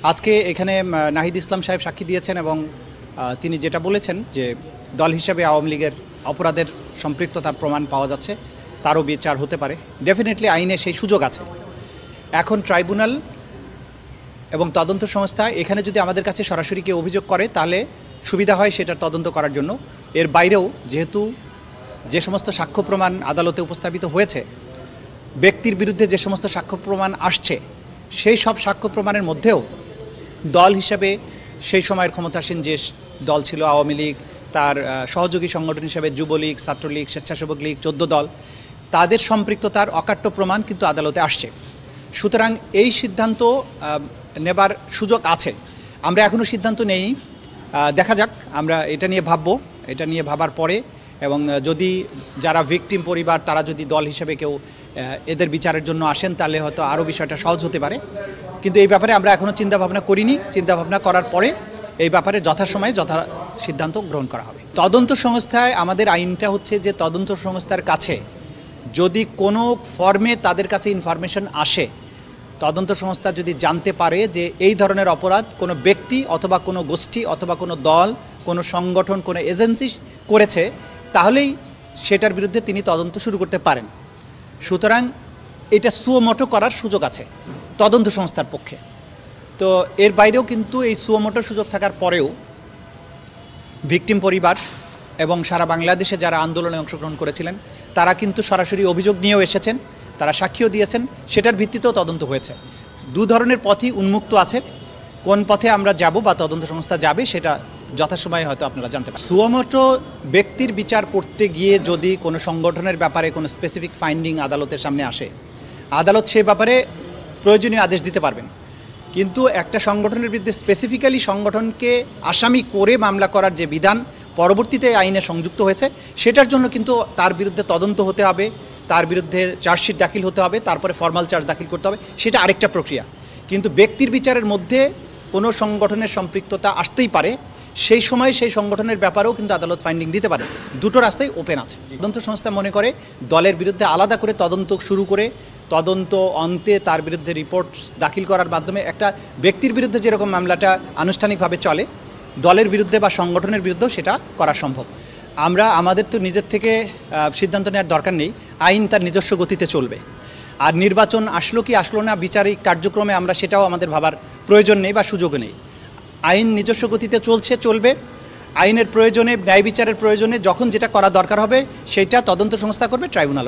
আজকে এখানে নাহিদ ইসলাম সাহেব সাক্ষী দিয়েছেন এবং তিনি যেটা বলেছেন যে দল হিসেবে আওয়ামী লীগের অপরাধের সম্পৃক্ততার প্রমাণ পাওয়া যাচ্ছে, তারও বিচার হতে পারে। ডেফিনেটলি আইনে সেই সুযোগ আছে। এখন ট্রাইব্যুনাল এবং তদন্ত সংস্থা এখানে যদি আমাদের কাছে সরাসরি কেউ অভিযোগ করে তাহলে সুবিধা হয় সেটার তদন্ত করার জন্য। এর বাইরেও যেহেতু যে সমস্ত সাক্ষ্য প্রমাণ আদালতে উপস্থাপিত হয়েছে, ব্যক্তির বিরুদ্ধে যে সমস্ত সাক্ষ্য প্রমাণ আসছে, সেই সব সাক্ষ্য প্রমাণের মধ্যেও দল হিসাবে সেই সময়ের ক্ষমতাসীন যে দল ছিল আওয়ামী লীগ, তার সহযোগী সংগঠন হিসেবে যুবলীগ, ছাত্রলীগ, স্বেচ্ছাসেবক লীগ, 14 দল, তাদের সম্পৃক্ততার অকাট্য প্রমাণ কিন্তু আদালতে আসছে। সুতরাং এই সিদ্ধান্ত নেবার সুযোগ আছে। আমরা এখনও সিদ্ধান্ত নেই, দেখা যাক। আমরা এটা নিয়ে ভাববো, এটা নিয়ে ভাবার পরে এবং যদি যারা ভিকটিম পরিবার তারা যদি দল হিসেবে কেউ এদের বিচারের জন্য আসেন তাহলে হয়তো আরও বিষয়টা সহজ হতে পারে। কিন্তু এই ব্যাপারে আমরা এখনও চিন্তাভাবনা করিনি। চিন্তাভাবনা করার পরে এই ব্যাপারে যথাসময়ে যথা সিদ্ধান্ত গ্রহণ করা হবে। তদন্ত সংস্থায় আমাদের আইনটা হচ্ছে যে তদন্ত সংস্থার কাছে যদি কোনো ফর্মে তাদের কাছে ইনফরমেশন আসে, তদন্ত সংস্থা যদি জানতে পারে যে এই ধরনের অপরাধ কোনো ব্যক্তি অথবা কোনো গোষ্ঠী অথবা কোনো দল, কোনো সংগঠন, কোনো এজেন্সি করেছে, তাহলেই সেটার বিরুদ্ধে তিনি তদন্ত শুরু করতে পারেন। সুতরাং এটা সুমোটো করার সুযোগ আছে তদন্ত সংস্থার পক্ষে। তো এর বাইরেও কিন্তু এই সুমোটো সুযোগ থাকার পরেও ভিকটিম পরিবার এবং সারা বাংলাদেশে যারা আন্দোলনে অংশগ্রহণ করেছিলেন তারা কিন্তু সরাসরি অভিযোগ নিয়েও এসেছেন, তারা সাক্ষীও দিয়েছেন, সেটার ভিত্তিতেও তদন্ত হয়েছে। দু ধরনের পথই উন্মুক্ত আছে। কোন পথে আমরা যাব বা তদন্ত সংস্থা যাবে সেটা যথাসময়ে হয়তো আপনারা জানতে পারেন। সুমোটো ব্যক্তির বিচার করতে গিয়ে যদি কোনো সংগঠনের ব্যাপারে কোনো স্পেসিফিক ফাইন্ডিং আদালতের সামনে আসে, আদালত সে ব্যাপারে প্রয়োজনীয় আদেশ দিতে পারবেন। কিন্তু একটা সংগঠনের বিরুদ্ধে স্পেসিফিক্যালি সংগঠনকে আসামি করে মামলা করার যে বিধান পরবর্তীতে আইনে সংযুক্ত হয়েছে, সেটার জন্য কিন্তু তার বিরুদ্ধে তদন্ত হতে হবে, তার বিরুদ্ধে চার্জশিট দাখিল হতে হবে, তারপরে ফর্মাল চার্জ দাখিল করতে হবে, সেটা আরেকটা প্রক্রিয়া। কিন্তু ব্যক্তির বিচারের মধ্যে কোনো সংগঠনের সম্পৃক্ততা আসতেই পারে, সেই সময় সেই সংগঠনের ব্যাপারেও কিন্তু আদালত ফাইন্ডিং দিতে পারে। দুটো রাস্তাই ওপেন আছে। তদন্ত সংস্থা মনে করে দলের বিরুদ্ধে আলাদা করে তদন্ত শুরু করে তদন্ত অন্তে তার বিরুদ্ধে রিপোর্ট দাখিল করার মাধ্যমে একটা ব্যক্তির বিরুদ্ধে যেরকম মামলাটা আনুষ্ঠানিকভাবে চলে, দলের বিরুদ্ধে বা সংগঠনের বিরুদ্ধেও সেটা করা সম্ভব। আমরা আমাদের তো নিজের থেকে সিদ্ধান্ত নেওয়ার দরকার নেই, আইন তার নিজস্ব গতিতে চলবে। আর নির্বাচন আসলো কি আসলো না বিচারিক কার্যক্রমে আমরা সেটাও আমাদের ভাবার প্রয়োজন নেই বা সুযোগও নেই। আইন নিজস্ব গতিতে চলবে। আইনের প্রয়োজনে, ন্যায় বিচারের প্রয়োজনে যখন যেটা করা দরকার হবে সেটা তদন্ত সংস্থা করবে, ট্রাইব্যুনাল।